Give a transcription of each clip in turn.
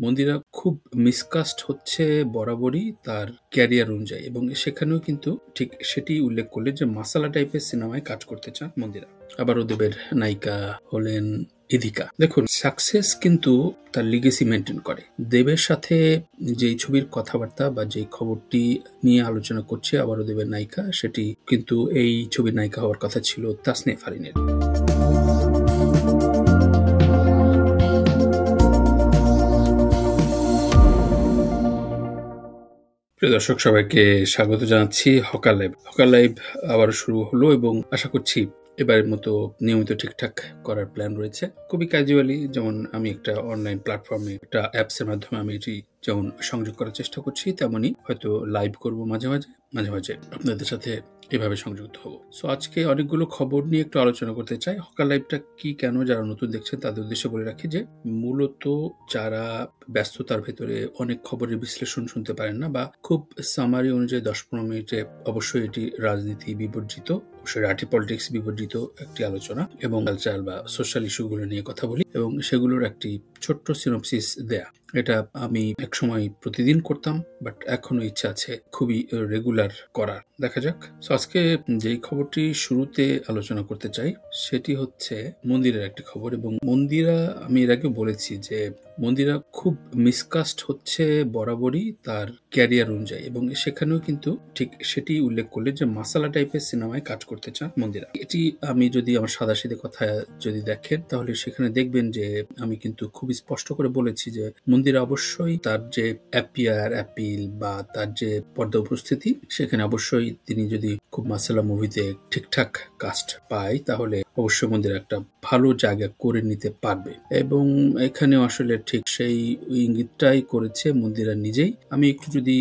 মন্দিরা খুব মিসকাস্ট হচ্ছে বরাবরই তার ক্যারিয়ার অনুযায়ী, এবং সেখানেও কিন্তু ঠিক সেটি উল্লেখ করলে যে মাসালা টাইপের সিনেমায় কাজ করতে চান মন্দিরা। আবারও দেবের নায়িকা হলেন ইধিকা। দেখুন, সাকসেস কিন্তু তার লিগেসি মেনটেন করে। দেবের সাথে যেই ছবির কথাবার্তা বা যেই খবরটি নিয়ে আলোচনা করছে আবারও দেবের নায়িকা, সেটি কিন্তু এই ছবির নায়িকা হওয়ার কথা ছিল তাসনিয়া ফারিনের। প্রিয় দর্শক, সবাইকে স্বাগত জানাচ্ছি হকার লাইভ। হকার লাইভ আবার শুরু হলো এবং আশা করছি এবারের মতো নিয়মিত ঠিকঠাক করার প্ল্যান রয়েছে। খুবই ক্যাজুয়ালি, যেমন আমি একটা অনলাইন প্ল্যাটফর্মে একটা অ্যাপসের মাধ্যমে আমি এটি যেমন সংযোগ করার চেষ্টা করছি, তেমনই হয়তো লাইভ করব মাঝে মাঝে আপনাদের সাথে এভাবে সংযুক্ত হব। সো আজকে অনেকগুলো খবর নিয়ে একটু আলোচনা করতে চাই। হকার লাইভটা কি, কেন যারা নতুন দেখছেন তাদের উদ্দেশ্যে বলে রাখি যে মূলত যারা ব্যস্ততার ভেতরে অনেক খবরের বিশ্লেষণ শুনতে পারেন না, বা খুব সামারি অনুযায়ী 10-15 মিনিটে অবশ্যই এটি রাজনীতি বিবর্জিত, অবশ্যই রাটি পলিটিক্স বিবর্জিত একটি আলোচনা, এবং কালচার বা সোশ্যাল ইস্যুগুলো নিয়ে কথা বলি এবং সেগুলোর একটি ছোট্ট সিনপসিস দেয়া। এটা আমি একসময় প্রতিদিন করতাম, বাট এখনো ইচ্ছা আছে খুবই রেগুলার করার। দেখা যাক। আজকে যেই খবরটি শুরুতে আলোচনা করতে চাই সেটি হচ্ছে মন্দিরের একটি খবর। এবং মন্দিরা, আমি এর আগে বলেছি যে মন্দিরা খুব মিসকাস্ট হচ্ছে বরাবরই তার ক্যারিয়ার অনুযায়ী, এবং সেখানেও কিন্তু ঠিক সেটি উল্লেখ করলে যে মাসালা টাইপের সিনেমায় কাজ করতে চান মন্দিরা। এটি আমি যদি আমার সাদাসিধে কথা যদি দেখেন তাহলে সেখানে দেখবেন যে আমি কিন্তু খুবই স্পষ্ট করে বলেছি যে মন্দিরা অবশ্যই তার যে অ্যাপিল বা তার যে পর্দা উপস্থিতি, সেখানে অবশ্যই তিনি যদি খুব মাসালা মুভিতে ঠিকঠাক কাস্ট পায় তাহলে অবশ্যই মন্দিরা একটা ভালো জায়গা করে নিতে পারবে, এবং এখানে আসলে ঠিক সেই ইঙ্গিতটাই করেছে মন্দিরা নিজেই। আমি একটু যদি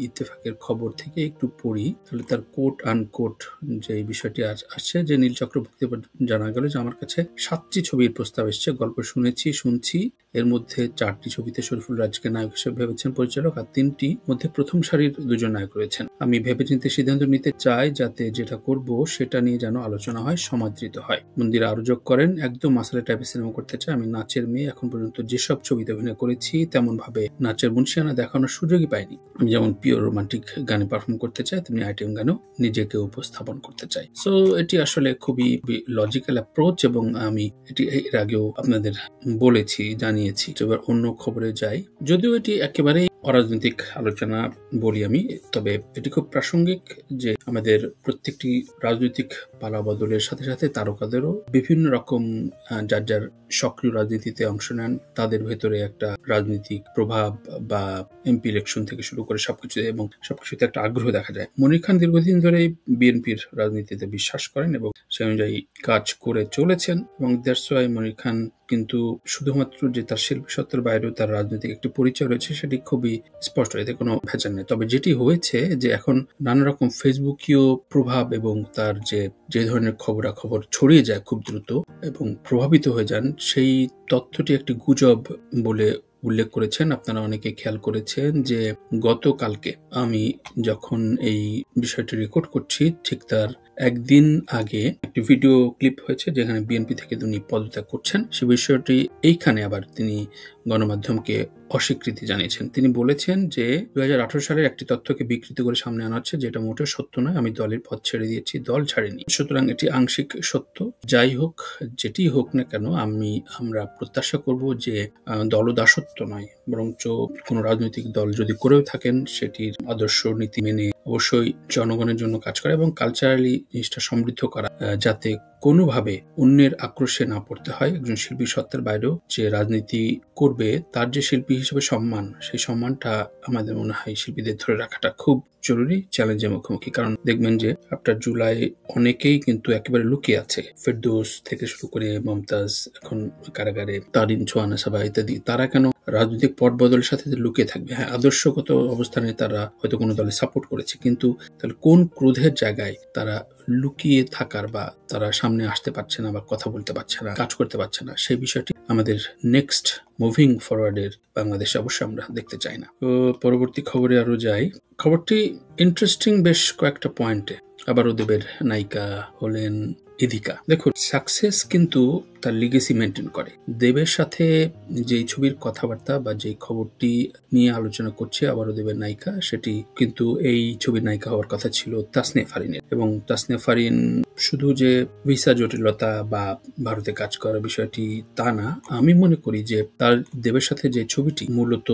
ইত্তেফাকের খবর থেকে একটু পড়ি তাহলে তার কোট আনকোট যে বিষয়টি আসছে, যে নীল চক্রবর্তী জানা গেল যে আমার কাছে 7টি ছবির প্রস্তাব এসছে, গল্প শুনছি। এর মধ্যে 4টি ছবিতে শরীফুল রাজকে নায়ক হিসেবে ভেবেছেন পরিচালক, আর 3টি মধ্যে প্রথম সারির 2জন নায়ক রয়েছেন। আমি ভেবেচিন্তে সিদ্ধান্ত নিতে চাই যাতে যেটা করব সেটা নিয়ে যেন আলোচনা হয়, সমাদৃত হয়। মন্দিরা আরো যোগ করেন, একদম মাসালা টাইপের সিনেমা করতে চাই। আমি নাচের মেয়ে এখন পর্যন্ত যেসব ছবিতে অভিনয় করেছি তেমন ভাবে নাচের মুন্সিয়ানা দেখানোর সুযোগই পাইনি। আমি যেমন পিওর রোমান্টিক গানে পারফর্ম করতে চাই, তেমনি আইটেম গানেও নিজেকে উপস্থাপন করতে চাই। সো এটি আসলে খুবই লজিক্যাল অ্যাপ্রোচ, এবং আমি এটি এর আগেও আপনাদের বলেছি, জানিয়েছি। এবার অন্য খবরে যাই। যদিও এটি একেবারেই অরাজনৈতিক আলোচনা বলি আমি, তবে এটি খুব প্রাসঙ্গিক যে আমাদের প্রত্যেকটি রাজনৈতিক পালাবদলের সাথে সাথে তারকাদেরও বিভিন্ন রকম যার সক্রিয় রাজনীতিতে অংশ নেন, তাদের ভেতরে একটা রাজনৈতিক প্রভাব বা এমপি ইলেকশন থেকে শুরু করে সবকিছুতে একটা আগ্রহ দেখা যায়। মনির খান দীর্ঘদিন ধরে বিএনপির রাজনীতিতে বিশ্বাস করেন এবং সে অনুযায়ী কাজ করে চলেছেন, এবং দ্যাটস ওয়াই মনির খান কিন্তু শুধুমাত্র যে তার শিল্পী সত্তার বাইরেও তার রাজনৈতিক একটি পরিচয় রয়েছে সেটি খুবই স্পষ্ট, এতে কোনো ভেজাল নেই। তবে যেটি হয়েছে যে এখন নানা রকম ফেসবুকীয় প্রভাব এবং তার যে ধরনের খবরাখবর ছড়িয়ে যায় খুব দ্রুত এবং প্রভাবিত হয়ে যান, সেই তথ্যটি একটি গুজব বলে উল্লেখ করেছেন। আপনারা অনেকে খেয়াল করেছেন যে গতকালকে আমি যখন এই বিষয়টি রেকর্ড করছি ঠিক তার একদিন আগে একটি ভিডিও ক্লিপ হয়েছে যেখানে বিএনপি থেকে তিনি পদত্যাগ করছেন। সে বিষয়টি এইখানে আবার তিনি গণমাধ্যমকে অস্বীকৃতি জানিয়েছেন। তিনি বলেছেন যে 2018 সালের একটি তথ্যকে বিকৃত করে সামনে আনা হচ্ছে, যেটা মোটেও সত্য নয়। আমি দলের পদ ছেড়ে দিয়েছি, দল ছাড়িনি। সুতরাং এটি আংশিক সত্য। যাই হোক, যেটি হোক না কেন, আমরা প্রত্যাশা করব যে দলদাসত্ব নয়, বরঞ্চ কোনো রাজনৈতিক দল যদি করেও থাকেন সেটির আদর্শ নীতি মেনে অবশ্যই জনগণের জন্য কাজ করা এবং কালচারালি জিনিসটা সমৃদ্ধ করা, যাতে কোনোভাবে অন্যের আক্রোশে না পড়তে হয়। একজন শিল্পী সত্তার বাইরেও যে রাজনীতি করবে তার যে শিল্পী হিসেবে সম্মান, সেই সম্মানটা আমাদের মনে হয় শিল্পীদের ধরে রাখাটা খুব জরুরি, চ্যালেঞ্জের মুখোমুখি। কারণ দেখবেন যে আফটার জুলাই অনেকেই কিন্তু একেবারে লুকিয়ে আছে, ফেরদৌস থেকে শুরু করে মমতাজ এখন কারাগারে, তারিন ছোয়ানা সাবা ইত্যাদি। তারা কেন রাজনৈতিক পট বদলের সাথে লুকিয়ে থাকবে? হ্যাঁ, আদর্শগত অবস্থানে তারা হয়তো কোনো দলে সাপোর্ট করেছে, কিন্তু তাহলে কোন ক্রোধের জায়গায় তারা লুকিয়ে থাকার বা তারা সামনে আসতে পারছে না বা কথা বলতে পারছে না, কাজ করতে পারছে না, সেই বিষয়টি আমাদের নেক্সট মুভিং ফরওয়ার্ডের বাংলাদেশে অবশ্যই আমরা দেখতে চাই না। তো পরবর্তী খবরে আরো যাই। খবরটি ইন্টারেস্টিং বেশ কয়েকটা পয়েন্টে। আবারও দেবের নায়িকা হলেন ইদিকা। দেখুন, সাকসেস কিন্তু তার লিগেসি মেনটেন করে। দেবের সাথে যেই ছবির কথাবার্তা বা যেই খবরটি নিয়ে আলোচনা করছে আবারও দেবের নায়িকা, সেটি কিন্তু এই ছবির নায়িকা হওয়ার কথা ছিল তাসনিয়া ফারিনের। এবং তাসনিয়া ফারিন শুধু যে ভিসা জটিলতা বা ভারতে কাজ করার বিষয়টি তা না, আমি মনে করি যে তার দেবের সাথে যে ছবিটি মূলত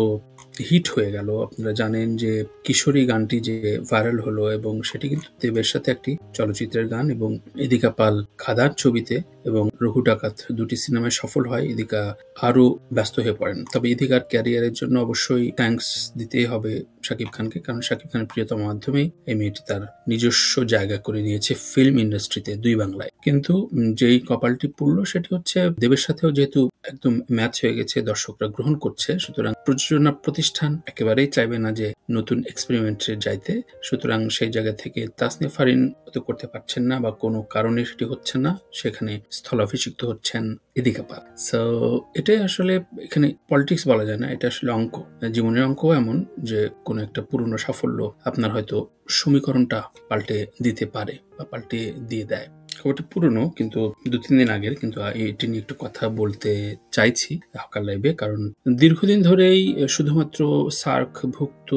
হিট হয়ে গেল। আপনারা জানেন যে কিশোরী গানটি যে ভাইরাল হলো এবং সেটি কিন্তু দেবের সাথে একটি চলচ্চিত্রের গান, এবং ইদিকা পাল খাদার ছবিতে এবং রঘু ডাকাত দুটি সিনেমায় সফল হয়। ইদিকা আরো ব্যস্ত হয়ে পড়েন। তবে ইদিকার ক্যারিয়ারের জন্য অবশ্যই থ্যাঙ্কস দিতেই হবে শাকিব খানকে, কারণ শাকিব খানের প্রিয়তম মাধ্যমেই এই মেয়েটি তার নিজস্ব জায়গা করে নিয়েছে ফিল্ম ইন্ডাস্ট্রিতে, দুই বাংলায়। কিন্তু যেই কপালটি পড়ল সেটি হচ্ছে দেবের সাথেও যেহেতু একদম ম্যাচ হয়ে গেছে, দর্শকরা গ্রহণ করছে, সুতরাং প্রযোজনা প্রতিষ্ঠান একেবারেই চাইবে না যে নতুন এক্সপেরিমেন্টে যাইতে। সুতরাং সেই জায়গা থেকে তাসনিয়া ফারিন তো করতে পারছেন না বা কোনো কারণে সেটি হচ্ছে না, সেখানে স্থলাভিষিক্ত হচ্ছেন ইদিকা পাল। সো এটাই আসলে, এখানে পলিটিক্স বলা যায় না, এটা আসলে অঙ্ক। জীবনের অঙ্ক এমন যে কোনো একটা পুরনো সাফল্য আপনার হয়তো সমীকরণটা পাল্টে দিতে পারে বা পাল্টে দিয়ে দেয়। খবরটা পুরনো, কিন্তু 2-3 দিন আগের, কিন্তু এটি নিয়ে একটু কথা বলতে চাইছি হকার লাইভে, কারণ দীর্ঘদিন ধরেই শুধুমাত্র সার্কভুক্ত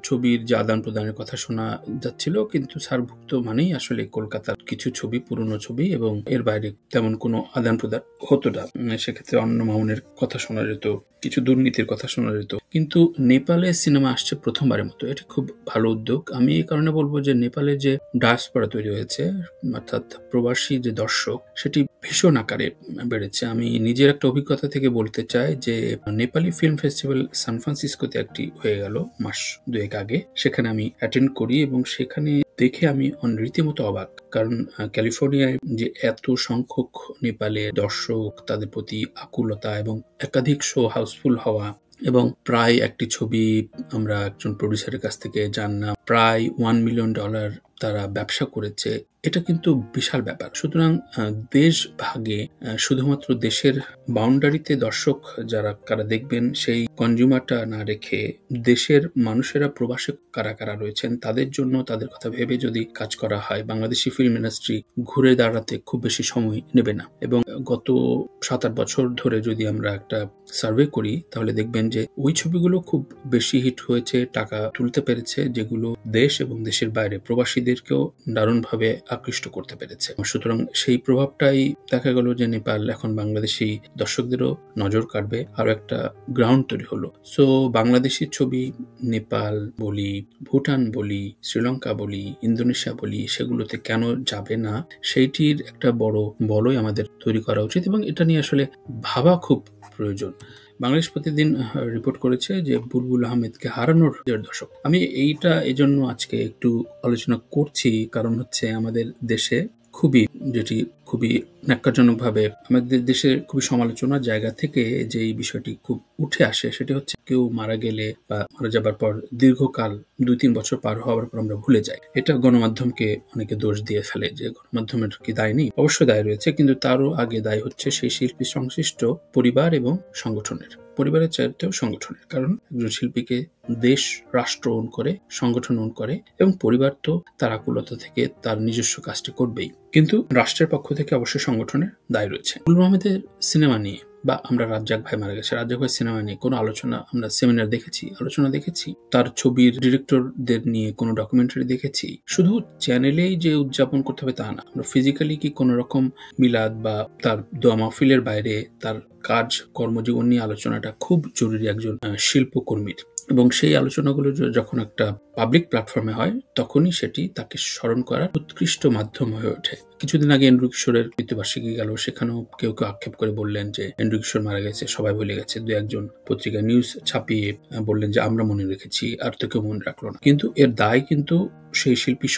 ছবির যে আদান প্রদানের কথা শোনা যাচ্ছিল, কিন্তু সার্কভুক্ত মানেই আসলে কলকাতার কিছু ছবি, পুরনো ছবি, এবং এর বাইরে তেমন কোনো আদান প্রদান হতো না। সেক্ষেত্রে অন্য মামুনের কথা শোনা যেত, কিছু দুর্নীতির কথা শোনা যেত। কিন্তু নেপালে সিনেমা আসছে প্রথমবারের মতো, এটি খুব ভালো উদ্যোগ। আমি এই কারণে বলবো যে নেপালে যে ডায়াসপোরা তৈরি হয়েছে, অর্থাৎ প্রবাসী যে দর্শক, সেটি ভীষণ আকারে বেড়েছে। আমি নিজের একটা অভিজ্ঞতা থেকে বলতে চাই যে নেপালি ফিল্ম ফেস্টিভ্যাল সান ফ্রান্সিসকোতে একটি হয়ে গেল মাস 2 আগে। সেখানে আমি অ্যাটেন্ড করি এবং সেখানে দেখে আমি রীতিমতো অবাক, কারণ ক্যালিফোর্নিয়ায় যে এত সংখ্যক নেপালের দর্শক, তাদের প্রতি আকুলতা এবং একাধিক শো হাউসফুল হওয়া, এবং প্রায় একটি ছবি, আমরা একজন প্রডিউসারের কাছ থেকে জানলাম প্রায় $1 মিলিয়ন তারা ব্যবসা করেছে। এটা কিন্তু বিশাল ব্যাপার। সুতরাং দেশ ভাগে শুধুমাত্র দেশের বাউন্ডারিতে দর্শক কারা দেখবেন সেই কনজিউমারটা না রেখে দেশের মানুষেরা প্রবাসে কারা কারা রয়েছেন তাদের জন্য, তাদের কথা ভেবে যদি কাজ করা হয়, বাংলাদেশি ফিল্ম ইন্ডাস্ট্রি ঘুরে দাঁড়াতে খুব বেশি সময় নেবে না। এবং গত 7-8 বছর ধরে যদি আমরা একটা সার্ভে করি তাহলে দেখবেন যে ওই ছবিগুলো খুব বেশি হিট হয়েছে, টাকা তুলতে পেরেছে, যেগুলো দেশ এবং দেশের বাইরে প্রবাসীদেরকেও দারুণভাবে আকৃষ্ট করতে পেরেছে। সুতরাং সেই প্রভাবটাই দেখা গেল যে নেপাল এখন বাংলাদেশি দর্শকদেরও নজর কাটবে, আরো একটা গ্রাউন্ড তৈরি হলো। সো বাংলাদেশি ছবি নেপাল বলি, ভুটান বলি, শ্রীলঙ্কা বলি, ইন্দোনেশিয়া বলি, সেগুলোতে কেন যাবে না, সেইটির একটা বড় বলয় আমাদের তৈরি করা উচিত, এবং এটা নিয়ে আসলে ভাবা খুব প্রয়োজন। বাংলাদেশ প্রতিদিন রিপোর্ট করেছে যে বুলবুল আহমেদকে হারানোর 1.5 দশক। আমি এইটা এজন্য আজকে একটু আলোচনা করছি, কারণ হচ্ছে আমাদের দেশে খুবই ন্যাক্কারজনকভাবে আমাদের দেশে খুবই সমালোচনার জায়গা থেকে যে এই বিষয়টি খুব উঠে আসে, সেটি হচ্ছে কেউ মারা গেলে বা মারা যাবার পর দীর্ঘকাল 2-3 বছর পার হওয়ার পর আমরা ভুলে যাই। এটা গণমাধ্যমকে অনেকে দোষ দিয়ে ফেলে যে গণমাধ্যমের কি দায় নেই। অবশ্যই দায় রয়েছে, কিন্তু তারও আগে দায় হচ্ছে সেই শিল্পী সংশ্লিষ্ট পরিবার এবং সংগঠনের, পরিবারের চাইতেও সংগঠনের। কারণ একজন শিল্পীকে দেশ, রাষ্ট্র ওন করে, সংগঠন ওন করে, এবং পরিবার তো তার আকুলতা থেকে তার নিজস্ব কাজটি করবেই, কিন্তু রাষ্ট্রের পক্ষ থেকে অবশ্যই সংগঠনের দায় রয়েছে। বুলবুল আহমেদের সিনেমা নিয়ে বা আমরা রাজ্জাক ভাই মারা গেছে, রাজ্জাক ভাই সিনেমা নিয়ে কোনো আলোচনা, আমরা সেমিনার দেখেছি, আলোচনা দেখেছি, তার ছবির ডিরেক্টরদের নিয়ে কোনো ডকুমেন্টারি দেখেছি। শুধু চ্যানেলেই যে উদযাপন করতে হবে তা না, আমরা ফিজিক্যালি কি কোনো রকম মিলাদ বা তার দোয়া মাহফিলের বাইরে তার কাজ কর্মজীবন নিয়ে আলোচনাটা খুব জরুরি একজন শিল্পকর্মীর, এবং সেই আলোচনাগুলো যখন একটা পাবলিক প্ল্যাটফর্মে হয় তখনই সেটি তাকে স্মরণ করার উৎকৃষ্ট মাধ্যম হয়ে ওঠে। কিছুদিন আগে এন্ড্রু কিশোরের মৃত্যুবার্ষিকী গেল, সেখানেও কেউ আক্ষেপ করে বললেন যে এন্ড্রু কিশোর মারা গেছে, সবাই ভুলে গেছে, 2-1 পত্রিকায় নিউজ ছাপিয়ে বললেন যে আমরা মনে রেখেছি, আর তো কেউ মনে রাখলো না। কিন্তু এর দায় কিন্তু সেই শিল্পী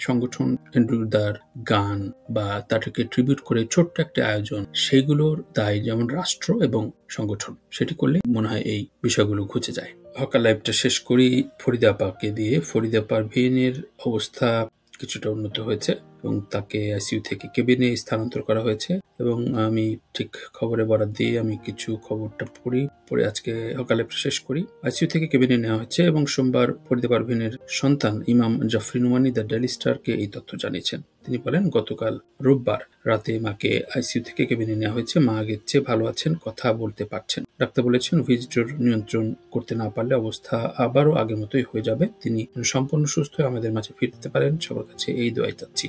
সংগঠন এন্ড্রুদার গান বা তাদেরকে ট্রিবিউট করে ছোট্ট একটা আয়োজন, সেইগুলোর দায় যেমন রাষ্ট্র এবং সংগঠন, সেটি করলে মনে হয় এই বিষয়গুলো ঘুচে যায়। হকার লাইভটা শেষ করি ফরিদা আপাকে দিয়ে। ফরিদা পারভীনের অবস্থা কিছুটা উন্নত হয়েছে, এবং তাকে আইসিইউ থেকে কেবিনে স্থানান্তর করা হয়েছে। এবং আমি ঠিক খবরে বরাত দিয়ে আমি কিছু খবরটা পড়ে আজকে সকালে শেষ করি। আইসিইউ থেকে কেবিনে নেওয়া হয়েছে এবং সোমবার ফরিদে পারভীনের সন্তান ইমাম জাফরি নোমানী দ্য ডেইলি স্টারকে এই তথ্য জানিয়েছেন। তিনি বলেন, গতকাল রোববার রাতে মাকে আইসিইউ থেকে কেবিনে নেওয়া হয়েছে। মা আগের চেয়ে ভালো আছেন, কথা বলতে পারছেন। ডাক্তার বলেছেন ভিজিটর নিয়ন্ত্রণ করতে না পারলে অবস্থা আবারও আগের মতোই হয়ে যাবে। তিনি সম্পূর্ণ সুস্থ হয়ে আমাদের মাঝে ফিরতে পারেন, সবার কাছে এই দোয়াই চাচ্ছি।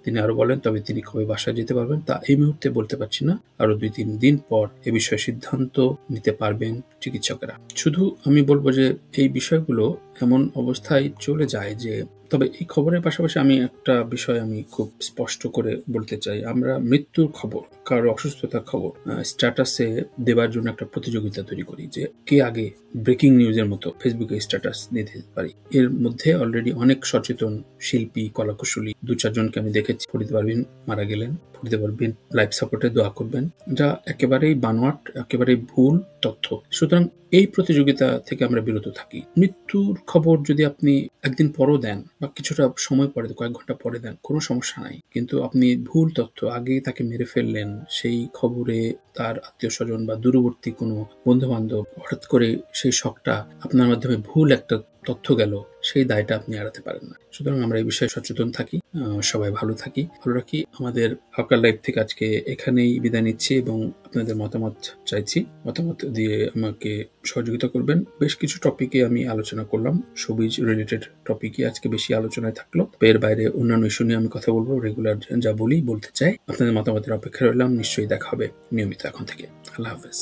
তিনি আরো বলেন, তবে তিনি কবে বাসায় যেতে পারবেন তা এই মুহূর্তে বলতে পারছি না। আরো 2-3 দিন পর এ বিষয়ে সিদ্ধান্ত নিতে পারবেন চিকিৎসকেরা। শুধু আমি বলবো যে এই বিষয়গুলো এমন অবস্থায় চলে যায় যে, তবে এই খবরের পাশাপাশি আমি একটা বিষয় আমি খুব স্পষ্ট করে বলতে চাই। আমরা মৃত্যুর খবর, কারো অসুস্থতার খবর স্ট্যাটাসে দেবার জন্য একটা প্রতিযোগিতা তৈরি করি যে কে আগে ব্রেকিং নিউজের মতো ফেসবুকে স্ট্যাটাস দিতে পারি। এর মধ্যে অলরেডি অনেক সচেতন শিল্পী, কলাকুশলী 2-4 জনকে আমি দেখেছি। ফরিদে পারভীন মারা গেলেন, ফরিদে পারভীন লাইফ সাপোর্টে দোয়া করবেন, যা একেবারেই বানোয়াট, একেবারেই ভুল তথ্য। সুতরাং এই প্রতিযোগিতা থেকে আমরা বিরত থাকি। মৃত্যুর খবর যদি আপনি একদিন পরও দেন বা কিছুটা সময় পরে, কয়েক ঘন্টা পরে দেন, কোনো সমস্যা নাই। কিন্তু আপনি ভুল তথ্য, আগেই তাকে মেরে ফেললেন, সেই খবরে তার আত্মীয় স্বজন বা দূরবর্তী কোনো বন্ধু বান্ধব হঠাৎ করে সেই শকটা আপনার মাধ্যমে ভুল একটা তথ্য গেল, সেই দায়টা আপনি এড়াতে পারেন না। সুতরাং আমরা এই বিষয়ে সচেতন থাকি, সবাই ভালো থাকি, ভালো রাখি। আমাদের হকার লাইফ থেকে আজকে এখানেই বিদায় নিচ্ছি এবং আপনাদের মতামত চাইছি। মতামত দিয়ে আমাকে সহযোগিতা করবেন। বেশ কিছু টপিকে আমি আলোচনা করলাম, শোবিজ রিলেটেড টপিকে আজকে বেশি আলোচনায় থাকলো। এর বাইরে অন্যান্য ইস্যু নিয়ে আমি কথা বলবো, রেগুলার যা বলতে চাই। আপনাদের মতামতের অপেক্ষা রইলাম। নিশ্চয়ই দেখা হবে নিয়মিত এখন থেকে। আল্লাহ হাফেজ।